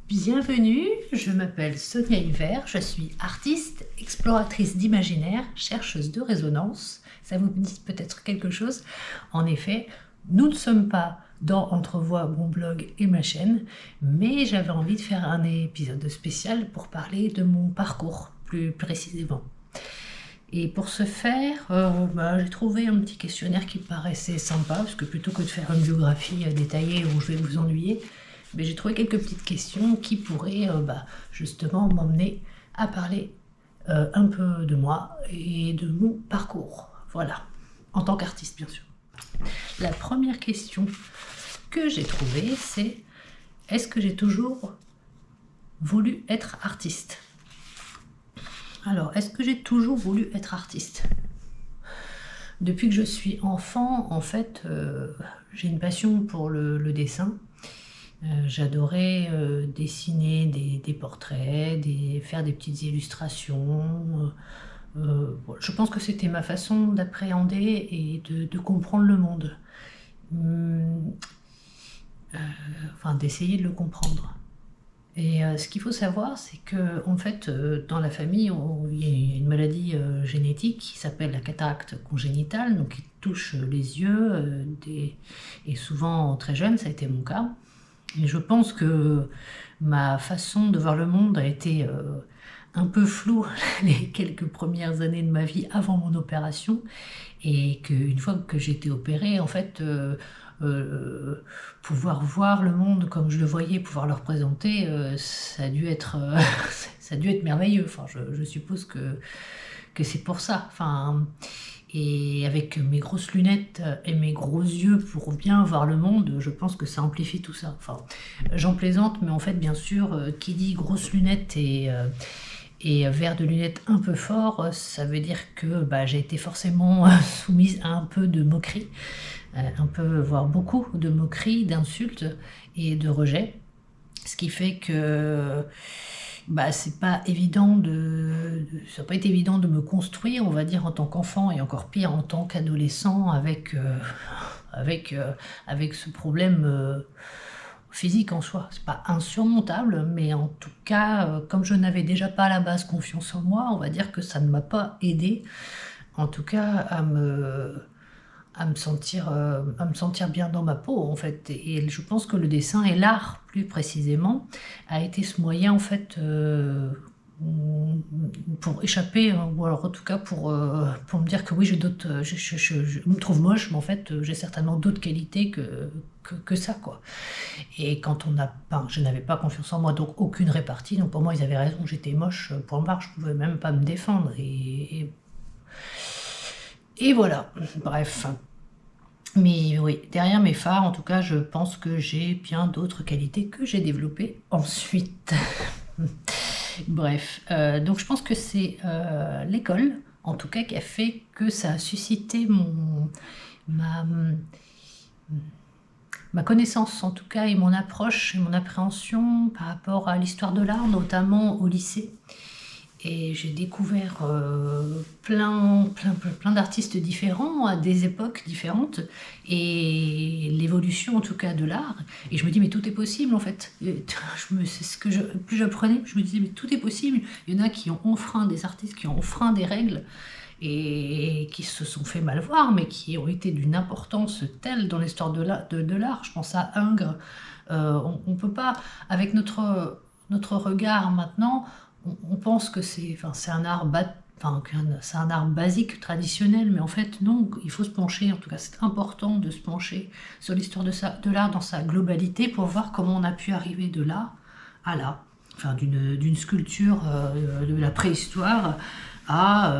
Bienvenue, je m'appelle Sonia Hiver, je suis artiste, exploratrice d'imaginaire, chercheuse de résonance. Ça vous dit peut-être quelque chose? En effet, nous ne sommes pas dans Entrevoix, mon blog et ma chaîne, mais j'avais envie de faire un épisode spécial pour parler de mon parcours, plus précisément. Et pour ce faire, j'ai trouvé un petit questionnaire qui me paraissait sympa, parce que plutôt que de faire une biographie détaillée où je vais vous ennuyer, mais j'ai trouvé quelques petites questions qui pourraient justement m'emmener à parler un peu de moi et de mon parcours. Voilà, en tant qu'artiste bien sûr. La première question que j'ai trouvée, c'est: est-ce que j'ai toujours voulu être artiste? Alors, est-ce que j'ai toujours voulu être artiste? Depuis que je suis enfant, en fait, j'ai une passion pour le dessin. J'adorais dessiner des portraits, faire des petites illustrations. Je pense que c'était ma façon d'appréhender et de comprendre le monde. Enfin, d'essayer de le comprendre. Et ce qu'il faut savoir, c'est que en fait, dans la famille, il y a une maladie génétique qui s'appelle la cataracte congénitale, donc qui touche les yeux, et souvent très jeune, ça a été mon cas. Et je pense que ma façon de voir le monde a été un peu floue les quelques premières années de ma vie avant mon opération, et qu'une fois que j'ai été opérée, en fait, pouvoir voir le monde comme je le voyais, pouvoir le représenter, ça a dû être, ça a dû être merveilleux. Enfin, je suppose que c'est pour ça. Enfin, et avec mes grosses lunettes et mes gros yeux pour bien voir le monde, je pense que ça amplifie tout ça. Enfin, j'en plaisante, mais en fait, bien sûr, qui dit grosses lunettes et verre de lunettes un peu fort, ça veut dire que j'ai été forcément soumise à un peu de moquerie, un peu, voire beaucoup de moquerie, d'insultes et de rejet. Ce qui fait que c'est pas évident ça n'a pas été évident de me construire, on va dire, en tant qu'enfant, et encore pire en tant qu'adolescent, avec ce problème physique en soi. C'est pas insurmontable, mais en tout cas, comme je n'avais déjà pas à la base confiance en moi, on va dire que ça ne m'a pas aidé, en tout cas, à me sentir bien dans ma peau, en fait. Et je pense que le dessin et l'art, plus précisément, a été ce moyen, en fait, pour échapper, ou alors en tout cas pour me dire que oui, j'ai d'autres, je me trouve moche, mais en fait j'ai certainement d'autres qualités que ça, quoi. Et quand je n'avais pas confiance en moi, donc aucune répartie, donc pour moi ils avaient raison, j'étais moche, point barre, je pouvais même pas me défendre, et voilà, bref. Mais oui, derrière mes phares, en tout cas, je pense que j'ai bien d'autres qualités que j'ai développées ensuite. Bref, donc je pense que c'est l'école, en tout cas, qui a fait que ça a suscité ma connaissance, en tout cas, et mon approche et mon appréhension par rapport à l'histoire de l'art, notamment au lycée. Et j'ai découvert plein d'artistes différents à des époques différentes, et l'évolution en tout cas de l'art. Et je me dis, mais tout est possible en fait. Plus j'apprenais, je me disais, mais tout est possible. Il y en a qui ont enfreint, des artistes qui ont enfreint des règles et qui se sont fait mal voir, mais qui ont été d'une importance telle dans l'histoire de l'art. Je pense à Ingres. On peut pas, avec notre regard maintenant, on pense que c'est un art c'est un art basique, traditionnel, mais en fait non, il faut se pencher, en tout cas c'est important de se pencher sur l'histoire de l'art dans sa globalité pour voir comment on a pu arriver de là à là, enfin d'une sculpture de la préhistoire à,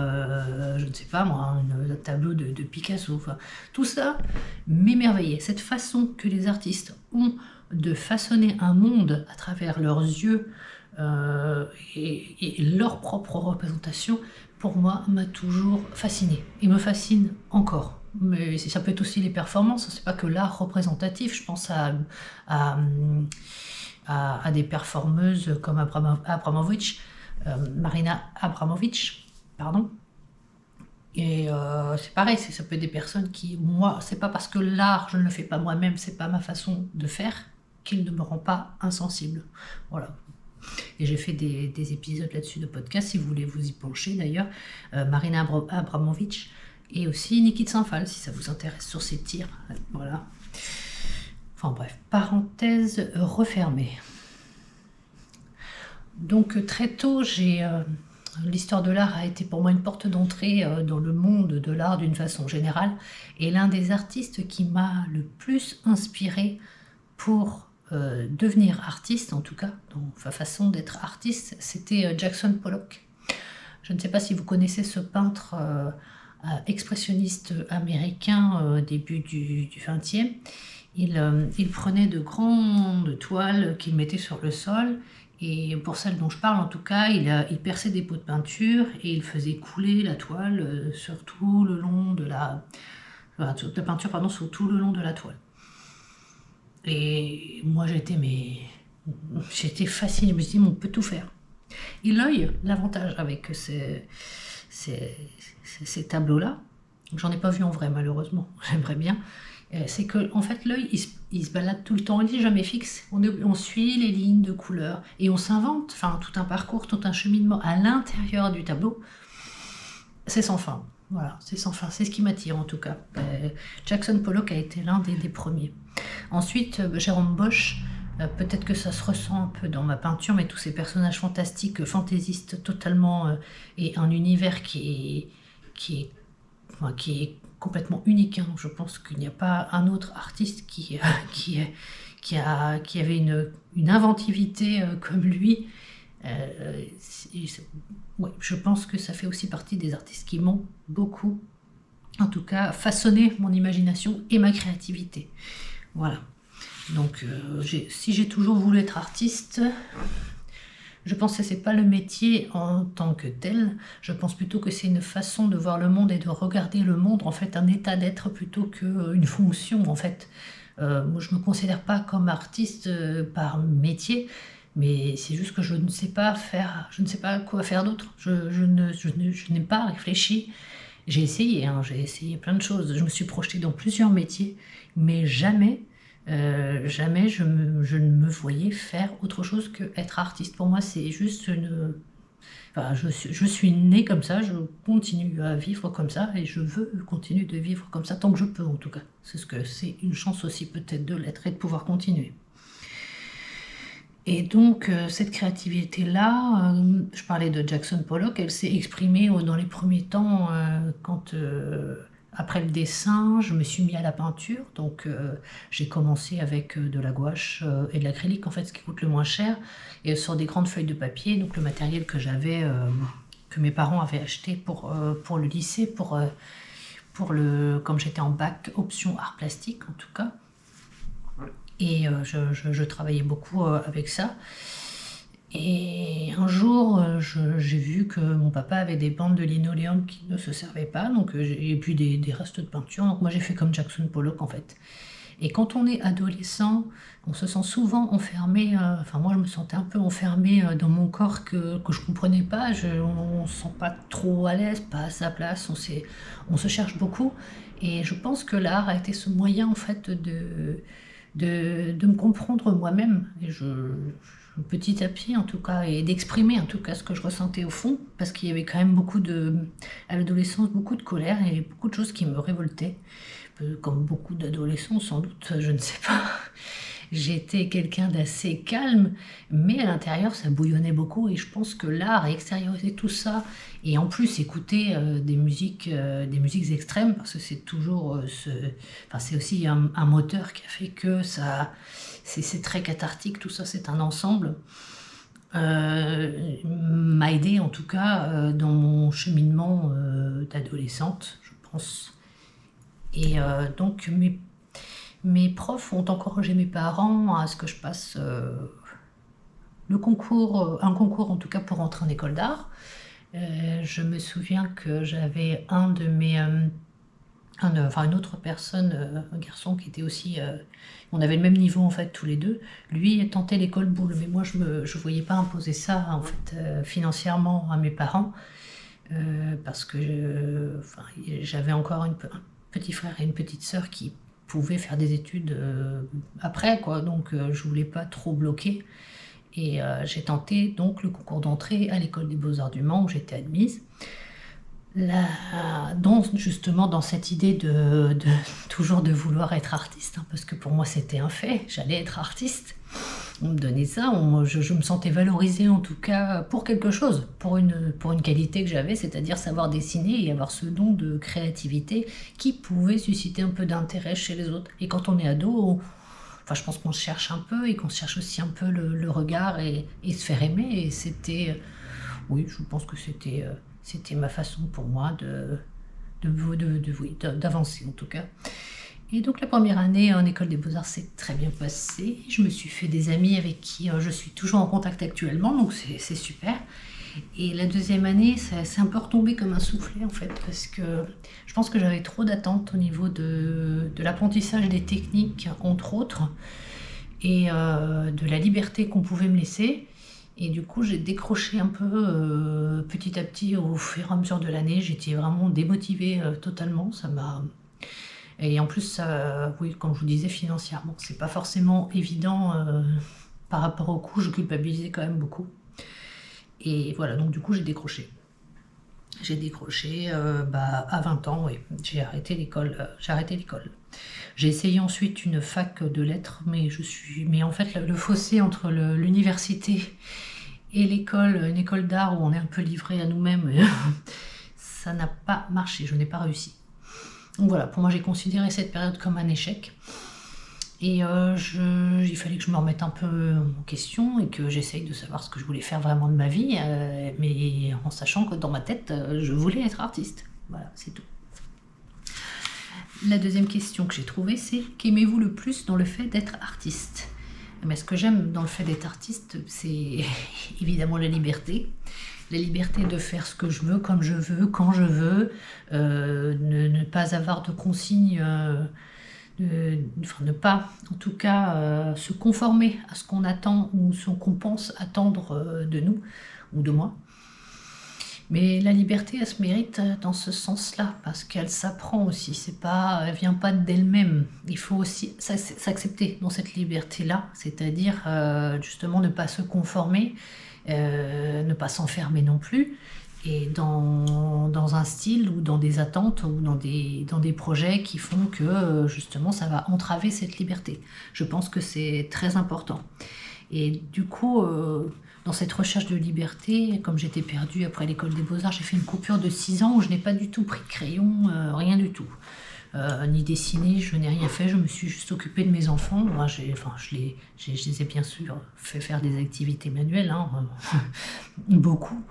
je ne sais pas moi, un tableau de Picasso, enfin tout ça m'émerveillait, cette façon que les artistes ont de façonner un monde à travers leurs yeux, et leur propre représentation, pour moi, m'a toujours fascinée, et me fascine encore. Mais ça peut être aussi les performances, c'est pas que l'art représentatif, je pense à des performeuses comme Marina Abramovic, pardon. Et c'est pareil, ça peut être des personnes qui, moi, c'est pas parce que l'art, je ne le fais pas moi-même, c'est pas ma façon de faire, qu'il ne me rend pas insensible. Voilà. Et j'ai fait des épisodes là-dessus de podcast, si vous voulez vous y pencher d'ailleurs. Marina Abramovic et aussi Nikita Saint-Phal, si ça vous intéresse, sur ses tirs. Voilà. Enfin bref, parenthèse refermée. Donc très tôt, l'histoire de l'art a été pour moi une porte d'entrée dans le monde de l'art d'une façon générale. Et l'un des artistes qui m'a le plus inspiré pour devenir artiste, en tout cas, dans sa façon d'être artiste, c'était Jackson Pollock. Je ne sais pas si vous connaissez ce peintre expressionniste américain début du XXe. Il prenait de grandes toiles qu'il mettait sur le sol, et pour celle dont je parle en tout cas, il perçait des pots de peinture et il faisait couler la toile sur tout le long de la peinture, pardon, sur tout le long de la toile. Et moi j'étais fascinée, je me suis dit, on peut tout faire. Et l'œil, l'avantage avec ces tableaux-là, j'en ai pas vu en vrai malheureusement, j'aimerais bien, c'est que en fait l'œil il se balade tout le temps, il n'est jamais fixe, on suit les lignes de couleurs et on s'invente tout un parcours, tout un cheminement à l'intérieur du tableau. C'est sans fin, voilà, c'est sans fin, c'est ce qui m'attire en tout cas. Jackson Pollock a été l'un des premiers. Ensuite, Jérôme Bosch, peut-être que ça se ressent un peu dans ma peinture, mais tous ces personnages fantastiques, fantaisistes totalement, et un univers qui est complètement unique. Je pense qu'il n'y a pas un autre artiste qui avait une inventivité comme lui. Ouais, je pense que ça fait aussi partie des artistes qui m'ont beaucoup, en tout cas, façonné mon imagination et ma créativité. Voilà. Donc, si j'ai toujours voulu être artiste, je pense que ce n'est pas le métier en tant que tel. Je pense plutôt que c'est une façon de voir le monde et de regarder le monde, en fait, un état d'être plutôt qu'une fonction, en fait. Moi, je ne me considère pas comme artiste par métier, mais c'est juste que je ne sais pas quoi faire d'autre. Je n'ai pas réfléchi. J'ai essayé plein de choses. Je me suis projetée dans plusieurs métiers, mais jamais je ne me voyais faire autre chose qu'être artiste. Pour moi, c'est juste je suis née comme ça, je continue à vivre comme ça, et je veux continuer de vivre comme ça tant que je peux, en tout cas. C'est une chance aussi peut-être de l'être et de pouvoir continuer. Et donc, cette créativité-là, je parlais de Jackson Pollock, elle s'est exprimée dans les premiers temps quand... Après le dessin, je me suis mis à la peinture, donc j'ai commencé avec de la gouache et de l'acrylique, en fait, ce qui coûte le moins cher, et sur des grandes feuilles de papier, donc le matériel que j'avais, que mes parents avaient acheté pour le lycée, comme j'étais en bac option art plastique en tout cas, et je travaillais beaucoup avec ça. Et un jour, j'ai vu que mon papa avait des bandes de linoléum qui ne se servaient pas, et puis des restes de peinture. Donc moi j'ai fait comme Jackson Pollock en fait. Et quand on est adolescent, on se sent souvent enfermé, moi je me sentais un peu enfermée dans mon corps que je comprenais pas, on se sent pas trop à l'aise, pas à sa place, on se cherche beaucoup. Et je pense que l'art a été ce moyen en fait de me comprendre moi-même. Et petit à petit en tout cas, et d'exprimer en tout cas ce que je ressentais au fond, parce qu'il y avait quand même à l'adolescence, beaucoup de colère et beaucoup de choses qui me révoltaient, comme beaucoup d'adolescents sans doute, je ne sais pas. J'étais quelqu'un d'assez calme, mais à l'intérieur ça bouillonnait beaucoup, et je pense que l'art a extériorisé tout ça, et en plus écouter des musiques extrêmes, parce que c'est toujours c'est aussi un moteur qui a fait que ça, c'est très cathartique, tout ça, c'est un ensemble. M'a aidé en tout cas dans mon cheminement d'adolescente, je pense. Et donc mes profs ont encouragé mes parents à ce que je passe un concours en tout cas pour entrer en école d'art. Je me souviens que j'avais une autre personne, un garçon qui était aussi... on avait le même niveau en fait tous les deux. Lui tentait l'école Boulle, mais moi je voyais pas imposer ça en fait financièrement à mes parents, parce que j'avais encore un petit frère et une petite sœur qui pouvais faire des études après, quoi. Donc je voulais pas trop bloquer. Et j'ai tenté donc le concours d'entrée à l'école des Beaux-Arts du Mans où j'étais admise. Justement dans cette idée toujours de vouloir être artiste, hein, parce que pour moi c'était un fait, j'allais être artiste. On me donnait ça, je me sentais valorisée en tout cas pour quelque chose, pour une qualité que j'avais, c'est-à-dire savoir dessiner et avoir ce don de créativité qui pouvait susciter un peu d'intérêt chez les autres. Et quand on est ado, enfin, je pense qu'on se cherche un peu et qu'on cherche aussi un peu le regard et se faire aimer. Et c'était, oui, je pense que c'était ma façon pour moi oui, d'avancer en tout cas. Et donc la première année en école des Beaux-Arts s'est très bien passée. Je me suis fait des amis avec qui je suis toujours en contact actuellement, donc c'est super. Et la deuxième année, c'est un peu retombé comme un soufflet en fait, parce que je pense que j'avais trop d'attentes au niveau de l'apprentissage des techniques, entre autres, et de la liberté qu'on pouvait me laisser. Et du coup, j'ai décroché un peu petit à petit au fur et à mesure de l'année. J'étais vraiment démotivée totalement. Et en plus, oui, comme je vous disais, financièrement, c'est pas forcément évident par rapport au coût. Je culpabilisais quand même beaucoup. Et voilà, donc du coup, j'ai décroché. J'ai décroché à 20 ans, oui. J'ai arrêté l'école. J'ai essayé ensuite une fac de lettres, mais en fait, le fossé entre l'université et l'école, une école d'art où on est un peu livré à nous-mêmes, ça n'a pas marché, je n'ai pas réussi. Donc voilà, pour moi, j'ai considéré cette période comme un échec. Et il fallait que je me remette un peu en question et que j'essaye de savoir ce que je voulais faire vraiment de ma vie, mais en sachant que dans ma tête, je voulais être artiste. Voilà, c'est tout. La deuxième question que j'ai trouvée, c'est qu'aimez-vous le plus dans le fait d'être artiste ? Mais ce que j'aime dans le fait d'être artiste, c'est évidemment la liberté. La liberté de faire ce que je veux, comme je veux, quand je veux, ne pas avoir de consignes, ne pas, en tout cas, se conformer à ce qu'on attend ou ce qu'on pense attendre de nous ou de moi. Mais la liberté, elle se mérite dans ce sens-là, parce qu'elle s'apprend aussi, elle vient pas d'elle-même. Il faut aussi s'accepter dans cette liberté-là, c'est-à-dire justement ne pas se conformer, ne pas s'enfermer non plus, et dans un style ou dans des attentes ou dans des projets qui font que justement ça va entraver cette liberté. Je pense que c'est très important. Et du coup, dans cette recherche de liberté, comme j'étais perdue après l'école des Beaux-Arts, j'ai fait une coupure de 6 ans où je n'ai pas du tout pris de crayon, rien du tout. Ni dessiné, je n'ai rien fait, je me suis juste occupée de mes enfants. Moi, je les ai bien sûr fait faire des activités manuelles, hein, beaucoup,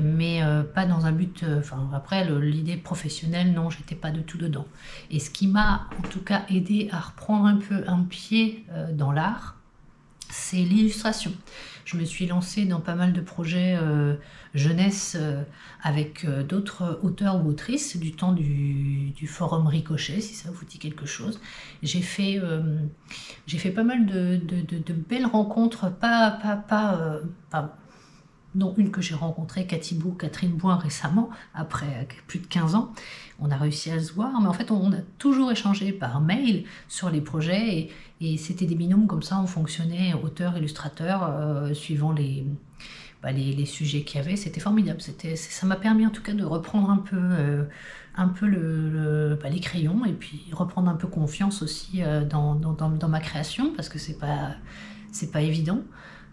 mais pas dans un but... après, l'idée professionnelle, non, j'étais pas du tout dedans. Et ce qui m'a en tout cas aidé à reprendre un peu un pied dans l'art, c'est l'illustration. Je me suis lancée dans pas mal de projets jeunesse avec d'autres auteurs ou autrices du temps du forum Ricochet, si ça vous dit quelque chose. J'ai fait pas mal de belles rencontres, dont une que j'ai rencontrée, Catherine Boin, récemment, après plus de 15 ans. On a réussi à se voir, mais en fait, on a toujours échangé par mail sur les projets, et c'était des binômes comme ça, on fonctionnait auteur-illustrateur, suivant les sujets qu'il y avait. C'était formidable, ça m'a permis en tout cas de reprendre un peu les crayons, et puis reprendre un peu confiance aussi dans ma création, parce que c'est pas évident.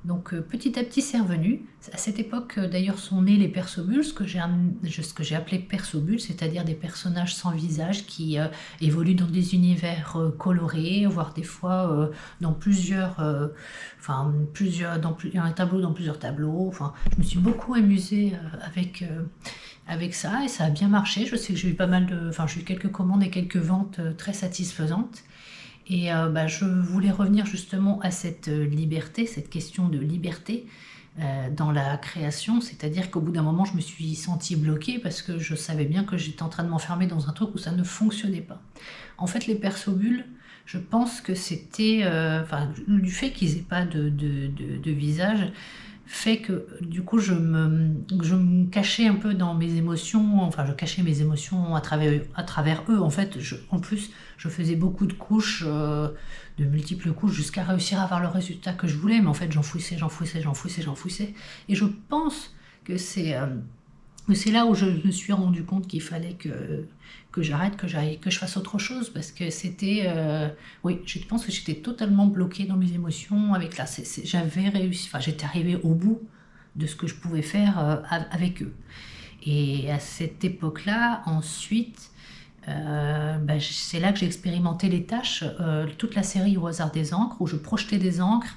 Donc petit à petit c'est revenu. À cette époque d'ailleurs sont nés les persobules, ce que j'ai appelé persobules, c'est-à-dire des personnages sans visage qui évoluent dans des univers colorés, voire des fois dans un tableau dans plusieurs tableaux. Enfin, je me suis beaucoup amusée avec ça, et ça a bien marché. Je sais que j'ai eu quelques commandes et quelques ventes très satisfaisantes. Et je voulais revenir justement à cette liberté, cette question de liberté dans la création, c'est-à-dire qu'au bout d'un moment, je me suis sentie bloquée parce que je savais bien que j'étais en train de m'enfermer dans un truc où ça ne fonctionnait pas. En fait, les persobules, je pense que c'était, du fait qu'ils n'aient pas de visage, fait que du coup je me cachais un peu dans mes émotions, enfin je cachais mes émotions à travers eux. En fait, en plus, je faisais beaucoup de couches, de multiples couches, jusqu'à réussir à avoir le résultat que je voulais, mais en fait j'enfouissais. Et je pense que c'est là où je me suis rendu compte qu'il fallait que j'arrête, que je fasse autre chose, parce que oui, je pense que j'étais totalement bloquée dans mes émotions avec là. J'avais réussi, enfin j'étais arrivée au bout de ce que je pouvais faire avec eux. Et à cette époque-là, ensuite, c'est là que j'ai expérimenté les tâches, toute la série Au hasard des encres, où je projetais des encres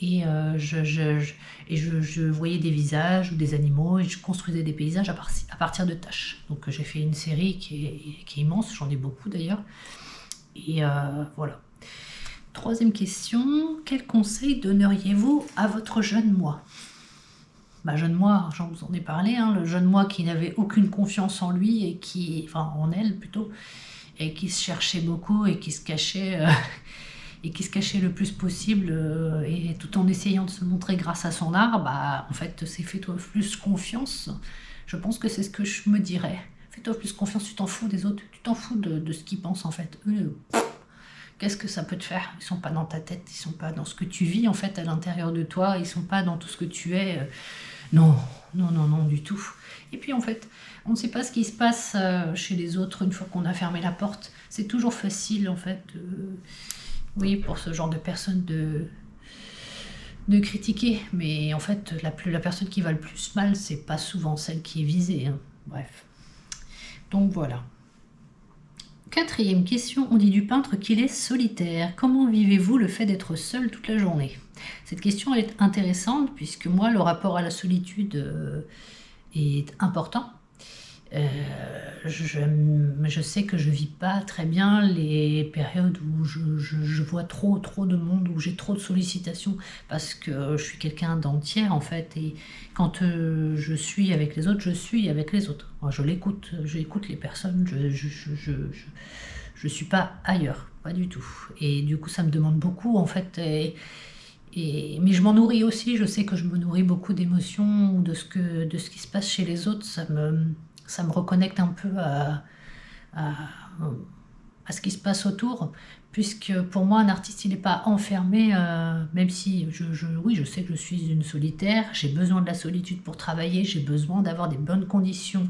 et je voyais des visages ou des animaux et je construisais des paysages à partir de tâches. Donc j'ai fait une série qui est immense, j'en ai beaucoup d'ailleurs. Et voilà. Troisième question, quel conseil donneriez-vous à votre jeune moi? Jeune moi, j'en vous en ai parlé, hein, le jeune moi qui n'avait aucune confiance en lui enfin en elle plutôt, et qui se cherchait beaucoup et qui se cachait le plus possible, et tout en essayant de se montrer grâce à son art, en fait, c'est fais-toi plus confiance. Je pense que c'est ce que je me dirais. Fais-toi plus confiance, tu t'en fous des autres, tu t'en fous de ce qu'ils pensent en fait. Eux, qu'est-ce que ça peut te faire? Ils sont pas dans ta tête, ils sont pas dans ce que tu vis en fait à l'intérieur de toi, ils sont pas dans tout ce que tu es. Non, non, non, non, du tout. Et puis en fait, on ne sait pas ce qui se passe chez les autres une fois qu'on a fermé la porte. C'est toujours facile en fait, oui, pour ce genre de personnes de critiquer. Mais en fait, la personne qui va le plus mal, c'est pas souvent celle qui est visée, hein. Bref. Donc voilà. Quatrième question, on dit du peintre qu'il est solitaire. Comment vivez-vous le fait d'être seul toute la journée? Cette question elle est intéressante puisque moi, le rapport à la solitude est important. Je sais que je vis pas très bien les périodes où je vois trop de monde, où j'ai trop de sollicitations, parce que je suis quelqu'un d'entière en fait, et quand je suis avec les autres, je suis avec les autres. Moi, j'écoute les personnes, je suis pas ailleurs, pas du tout. Et du coup, ça me demande beaucoup en fait. Mais je m'en nourris aussi, je sais que je me nourris beaucoup d'émotions, de ce qui se passe chez les autres, ça me reconnecte un peu à ce qui se passe autour, puisque pour moi un artiste il n'est pas enfermé, même si oui, je sais que je suis une solitaire, j'ai besoin de la solitude pour travailler, j'ai besoin d'avoir des bonnes conditions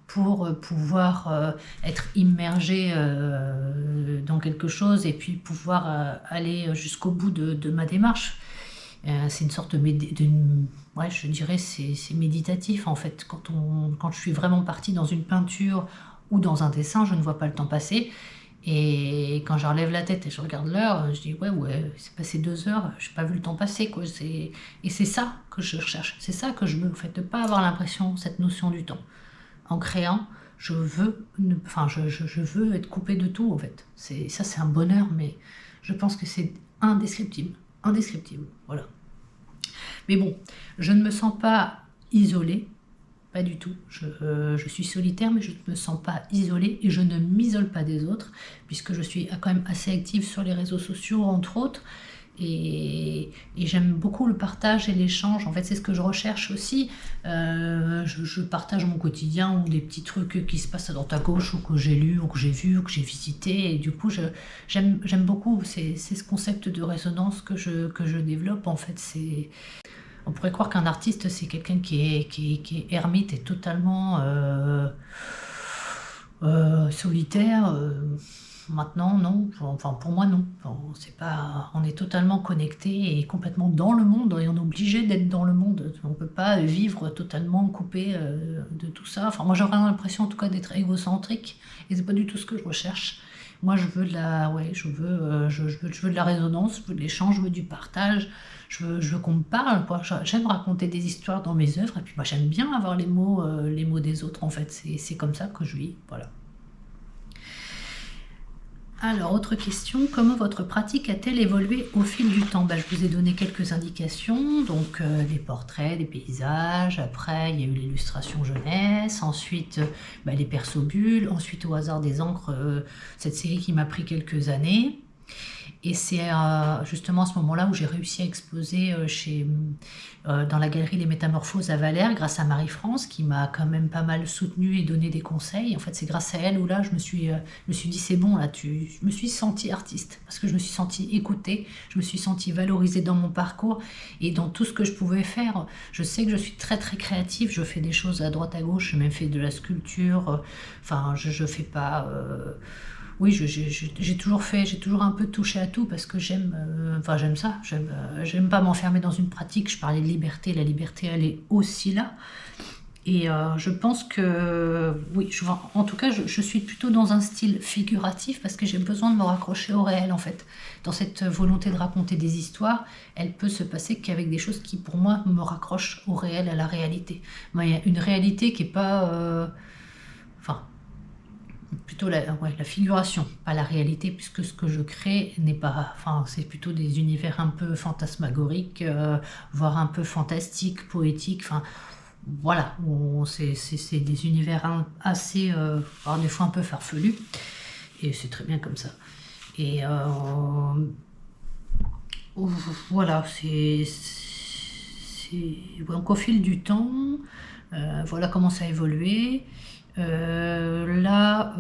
pour pouvoir être immergée dans quelque chose et puis pouvoir aller jusqu'au bout de ma démarche. C'est une sorte ouais, je dirais c'est méditatif en fait. Quand je suis vraiment partie dans une peinture ou dans un dessin, je ne vois pas le temps passer. Et quand je relève la tête et je regarde l'heure, je dis ouais, c'est passé 2 heures, je n'ai pas vu le temps passer, quoi. Et c'est ça que je recherche, c'est ça que je veux, en fait, de ne pas avoir l'impression, cette notion du temps. En créant, je veux être coupée de tout en fait. Ça c'est un bonheur, mais je pense que c'est indescriptible, voilà. Mais bon, je ne me sens pas isolée, pas du tout. Je suis solitaire, mais je ne me sens pas isolée et je ne m'isole pas des autres, puisque je suis quand même assez active sur les réseaux sociaux, entre autres. Et j'aime beaucoup le partage et l'échange. En fait, c'est ce que je recherche aussi. Je partage mon quotidien ou des petits trucs qui se passent à droite à gauche, ou que j'ai lu, ou que j'ai vu, ou que j'ai visité. Et du coup, j'aime beaucoup. C'est ce concept de résonance que je développe. En fait, on pourrait croire qu'un artiste, c'est quelqu'un qui est ermite et totalement solitaire. Maintenant, non. Enfin, pour moi, non. On est totalement connecté et complètement dans le monde, et on est obligé d'être dans le monde. On ne peut pas vivre totalement coupé de tout ça. Enfin, moi, j'aurais l'impression, en tout cas, d'être égocentrique, et c'est pas du tout ce que je recherche. Moi, je veux je veux de la résonance, je veux de l'échange, je veux du partage. Je veux qu'on me parle, quoi. J'aime raconter des histoires dans mes œuvres, et puis moi, j'aime bien avoir les mots des autres, en fait. C'est comme ça que je vis, voilà. Alors, autre question, comment votre pratique a-t-elle évolué au fil du temps? Je vous ai donné quelques indications, donc des portraits, des paysages, après il y a eu l'illustration jeunesse, ensuite les perso-bulles, ensuite Au hasard des encres, cette série qui m'a pris quelques années. Et c'est justement à ce moment-là où j'ai réussi à exposer dans la galerie Les Métamorphoses à Valère, grâce à Marie-France, qui m'a quand même pas mal soutenue et donné des conseils. En fait, c'est grâce à elle où là, je me suis dit, c'est bon, là, je me suis sentie artiste, parce que je me suis sentie écoutée, je me suis sentie valorisée dans mon parcours et dans tout ce que je pouvais faire. Je sais que je suis très très créative, je fais des choses à droite à gauche, j'ai même fait de la sculpture, enfin, je fais pas... oui, j'ai toujours un peu touché à tout parce que j'aime ça. J'aime pas m'enfermer dans une pratique. Je parlais de liberté, la liberté, elle est aussi là. Et je pense que, oui, en tout cas, je suis plutôt dans un style figuratif parce que j'ai besoin de me raccrocher au réel, en fait. Dans cette volonté de raconter des histoires, elle peut se passer qu'avec des choses qui, pour moi, me raccrochent au réel, à la réalité. Moi, il y a une réalité qui est pas... enfin, plutôt la figuration, pas la réalité, puisque ce que je crée n'est pas... Enfin, c'est plutôt des univers un peu fantasmagoriques, voire un peu fantastiques, poétiques, enfin... Voilà, c'est des univers assez, alors des fois un peu farfelus, et c'est très bien comme ça. Et voilà, donc au fil du temps, voilà comment ça a évolué. Là,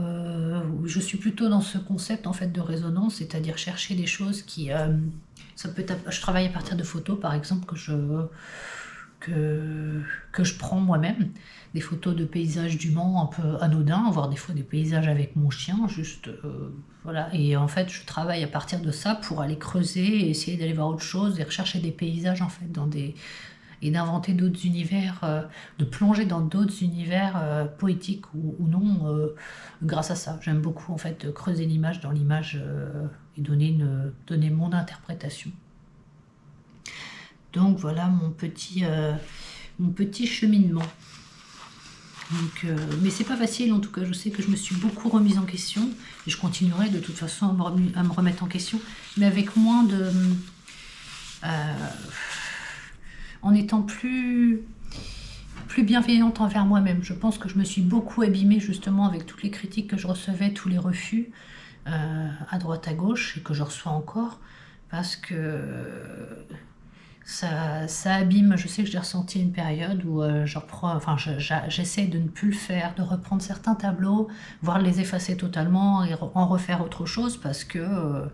je suis plutôt dans ce concept en fait de résonance, c'est-à-dire chercher des choses qui, ça peut être, je travaille à partir de photos par exemple que je prends moi-même, des photos de paysages du Mans un peu anodins, voire des fois des paysages avec mon chien, juste voilà. Et en fait, je travaille à partir de ça pour aller creuser et essayer d'aller voir autre chose et rechercher des paysages en fait et d'inventer d'autres univers, de plonger dans d'autres univers poétiques ou non, grâce à ça. J'aime beaucoup en fait creuser l'image dans l'image et donner mon interprétation. Donc voilà mon petit cheminement. Donc, mais c'est pas facile en tout cas, je sais que je me suis beaucoup remise en question et je continuerai de toute façon à me remettre en question, mais avec moins de... en étant plus bienveillante envers moi-même. Je pense que je me suis beaucoup abîmée justement avec toutes les critiques que je recevais, tous les refus à droite à gauche et que je reçois encore, parce que ça abîme. Je sais que j'ai ressenti une période où j'essaie de ne plus le faire, de reprendre certains tableaux, voire les effacer totalement et en refaire autre chose parce que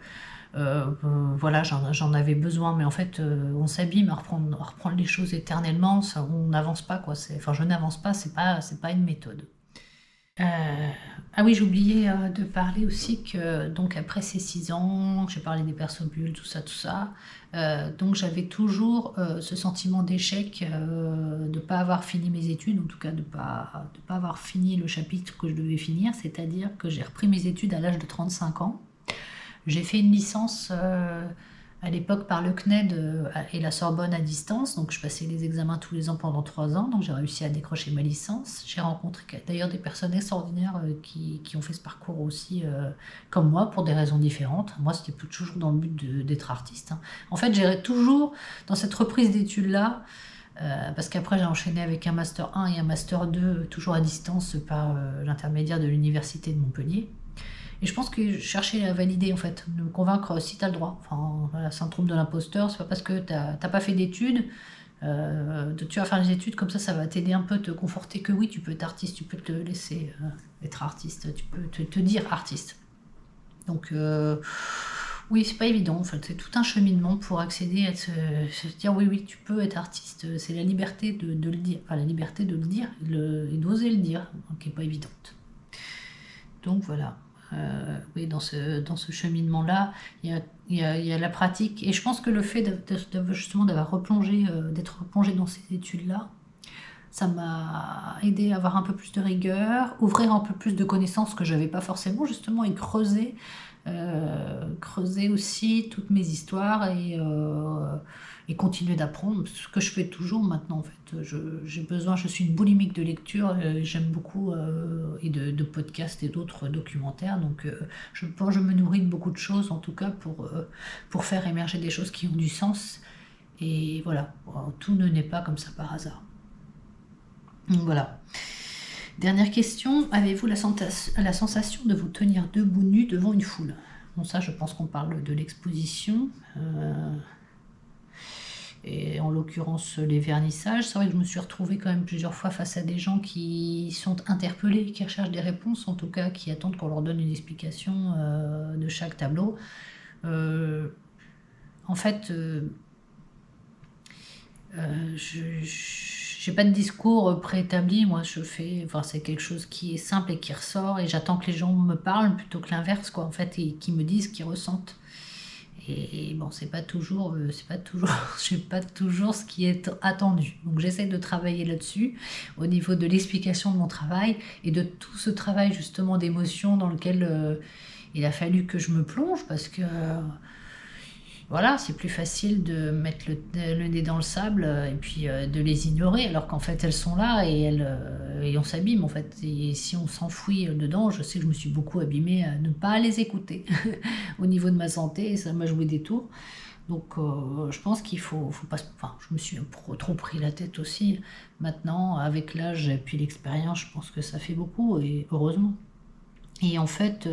voilà, j'en avais besoin, mais en fait, on s'abîme à reprendre les choses éternellement, on n'avance pas, quoi. Enfin, je n'avance pas, c'est pas une méthode. Ah oui, j'ai oublié de parler aussi que donc après ces 6 ans, j'ai parlé des perso-bulles, tout ça, donc j'avais toujours ce sentiment d'échec, de ne pas avoir fini mes études, en tout cas de pas avoir fini le chapitre que je devais finir, c'est-à-dire que j'ai repris mes études à l'âge de 35 ans. J'ai fait une licence à l'époque par le CNED et la Sorbonne à distance, donc je passais les examens tous les ans pendant 3 ans, donc j'ai réussi à décrocher ma licence. J'ai rencontré d'ailleurs des personnes extraordinaires qui ont fait ce parcours aussi comme moi, pour des raisons différentes. Moi, c'était toujours dans le but d'être artiste, hein. En fait, j'irais toujours dans cette reprise d'études-là, parce qu'après j'ai enchaîné avec un Master 1 et un Master 2, toujours à distance par l'intermédiaire de l'Université de Montpellier. Et je pense que je cherchais à valider, en fait, de me convaincre si tu as le droit. Enfin, voilà, syndrome de l'imposteur, c'est pas parce que t'as pas fait d'études, tu vas faire les études, comme ça va t'aider un peu, te conforter que oui, tu peux être artiste, tu peux te laisser être artiste, tu peux te dire artiste. Donc, oui, c'est pas évident, en fait, c'est tout un cheminement pour accéder à se dire oui, tu peux être artiste, c'est la liberté de le dire, enfin la liberté de le dire et d'oser le dire, qui est pas évidente. Donc voilà. Oui, dans ce cheminement-là, il y a la pratique. Et je pense que le fait justement d'être replongé dans ces études-là, ça m'a aidé à avoir un peu plus de rigueur, ouvrir un peu plus de connaissances que je n'avais pas forcément, justement, et creuser aussi toutes mes histoires et continuer d'apprendre, ce que je fais toujours maintenant en fait. Je suis une boulimique de lecture, j'aime beaucoup et de podcasts et d'autres documentaires, donc je pense je me nourris de beaucoup de choses en tout cas pour faire émerger des choses qui ont du sens, et voilà, tout ne naît pas comme ça par hasard. Donc voilà. Dernière question, avez-vous la sensation de vous tenir debout nu devant une foule ? Bon, ça, je pense qu'on parle de l'exposition. Et en l'occurrence, les vernissages. C'est vrai que je me suis retrouvée quand même plusieurs fois face à des gens qui sont interpellés, qui recherchent des réponses, en tout cas, qui attendent qu'on leur donne une explication de chaque tableau. En fait, je n'ai pas de discours préétabli. Moi, c'est quelque chose qui est simple et qui ressort, et j'attends que les gens me parlent plutôt que l'inverse, quoi, en fait, et qu'ils me disent ce qu'ils ressentent. Et bon, c'est pas toujours j'ai pas toujours ce qui est attendu. Donc j'essaie de travailler là-dessus, au niveau de l'explication de mon travail et de tout ce travail justement d'émotion dans lequel il a fallu que je me plonge, parce que voilà, c'est plus facile de mettre le nez dans le sable et puis de les ignorer, alors qu'en fait elles sont là et on s'abîme en fait. Et si on s'enfouit dedans, je sais que je me suis beaucoup abîmée à ne pas les écouter au niveau de ma santé, et ça m'a joué des tours. Donc je pense qu'il faut pas... Enfin, je me suis trop pris la tête aussi. Maintenant, avec l'âge et puis l'expérience, je pense que ça fait beaucoup, et heureusement. Et en fait...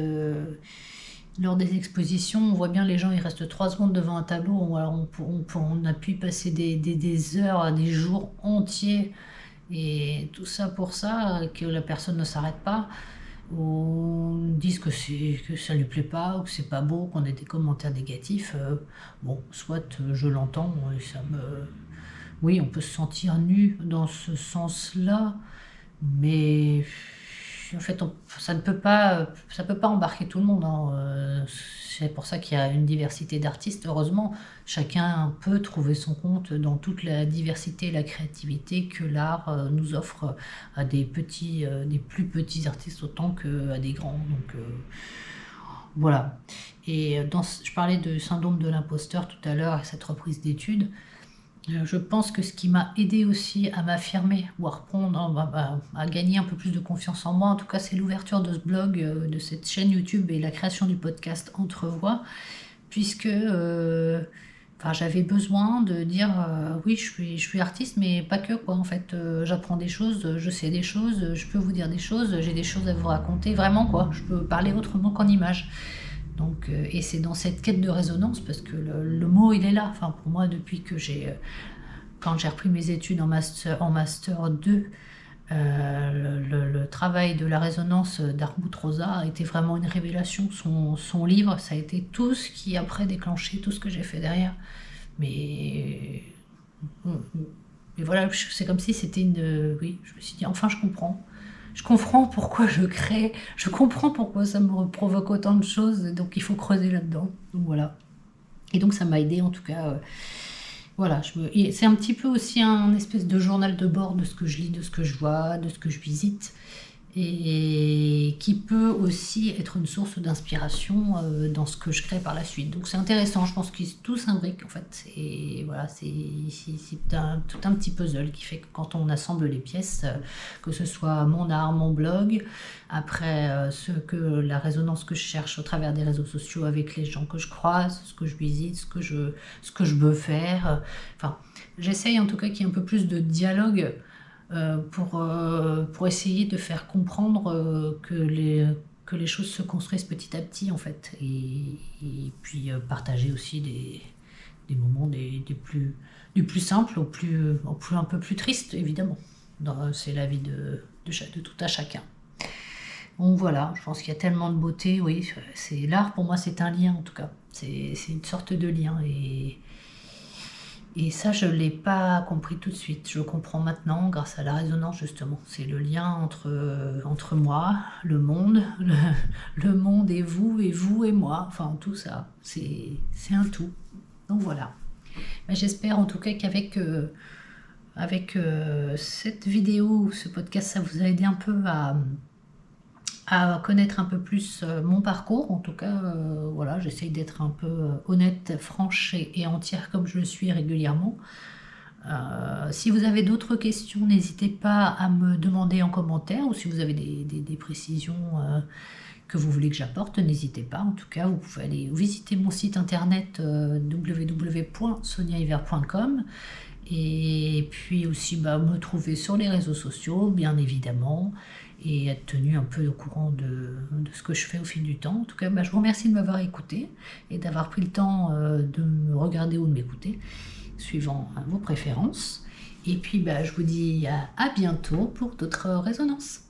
lors des expositions, on voit bien les gens, ils restent 3 secondes devant un tableau, on a pu passer des heures, des jours entiers, et tout ça pour ça, que la personne ne s'arrête pas, ou on dise que ça lui plaît pas, ou que c'est pas beau, qu'on ait des commentaires négatifs. Bon, soit je l'entends, et oui, on peut se sentir nu dans ce sens-là, mais en fait, ça peut pas embarquer tout le monde, hein. C'est pour ça qu'il y a une diversité d'artistes. Heureusement, chacun peut trouver son compte dans toute la diversité et la créativité que l'art nous offre, à des plus petits artistes autant qu'à des grands. Donc voilà. Et je parlais de syndrome de l'imposteur tout à l'heure, et cette reprise d'études. Je pense que ce qui m'a aidé aussi à m'affirmer ou à reprendre, à gagner un peu plus de confiance en moi, en tout cas, c'est l'ouverture de ce blog, de cette chaîne YouTube, et la création du podcast Entrevoix, puisque j'avais besoin de dire oui, je suis artiste, mais pas que, quoi. En fait, j'apprends des choses, je sais des choses, je peux vous dire des choses, j'ai des choses à vous raconter, vraiment, quoi. Je peux parler autrement qu'en images. Donc, et c'est dans cette quête de résonance, parce que le mot il est là. Enfin, pour moi, depuis que quand j'ai repris mes études en master 2, le travail de la résonance d'Armut Rosa a été vraiment une révélation. Son livre, ça a été tout ce qui après déclenché tout ce que j'ai fait derrière. Mais voilà, c'est comme si c'était oui, je me suis dit, enfin je comprends. Je comprends pourquoi je crée, je comprends pourquoi ça me provoque autant de choses, donc il faut creuser là-dedans. Donc voilà. Et donc ça m'a aidé, en tout cas. Voilà, c'est un petit peu aussi un espèce de journal de bord de ce que je lis, de ce que je vois, de ce que je visite, et qui peut aussi être une source d'inspiration dans ce que je crée par la suite. Donc c'est intéressant, je pense que tout s'imbrique en fait. Et voilà, c'est tout un petit puzzle qui fait que quand on assemble les pièces, que ce soit mon art, mon blog, après la résonance que je cherche au travers des réseaux sociaux avec les gens que je croise, ce que je visite, ce que je veux faire. Enfin, j'essaye en tout cas qu'il y ait un peu plus de dialogue pour essayer de faire comprendre que les choses se construisent petit à petit, en fait, et puis partager aussi des moments du plus simple au plus un peu plus triste, évidemment. C'est la vie de tout à chacun. Donc voilà, je pense qu'il y a tellement de beauté. Oui, c'est l'art, pour moi c'est un lien, en tout cas, c'est une sorte de lien, et ça, je ne l'ai pas compris tout de suite. Je le comprends maintenant grâce à la résonance, justement. C'est le lien entre moi, le monde, le monde et vous et moi. Enfin, tout ça, c'est un tout. Donc voilà. Mais j'espère en tout cas qu'avec cette vidéo, ce podcast, ça vous a aidé un peu à connaître un peu plus mon parcours. En tout cas, voilà, j'essaye d'être un peu honnête, franche et entière comme je le suis régulièrement. Si vous avez d'autres questions, n'hésitez pas à me demander en commentaire, ou si vous avez des précisions que vous voulez que j'apporte, n'hésitez pas. En tout cas, vous pouvez aller visiter mon site internet www.soniahiver.com. Et puis aussi me trouver sur les réseaux sociaux, bien évidemment, et être tenu un peu au courant de ce que je fais au fil du temps. En tout cas, je vous remercie de m'avoir écouté et d'avoir pris le temps de me regarder ou de m'écouter, suivant vos préférences. Et puis je vous dis à bientôt pour d'autres résonances.